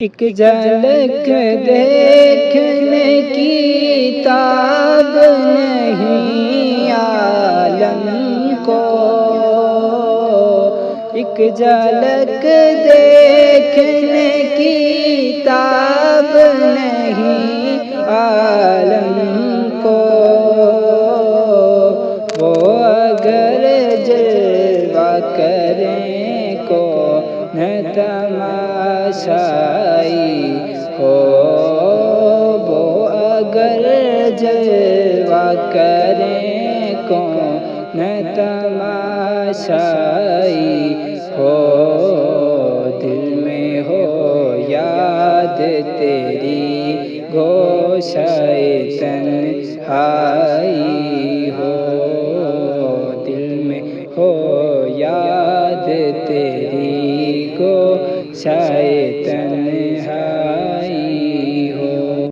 ایک جھلک دیکھنے کی تاب نہیں عالم کو، ایک جھلک دیکھنے کی تاب نہیں عالم کو، وہ اگر جلوہ کریں کون تماشائی ہو، وہ اگر جلوہ کریں کون تماشائی ہو، دل میں ہو یاد تیری گوشۂ تنہائی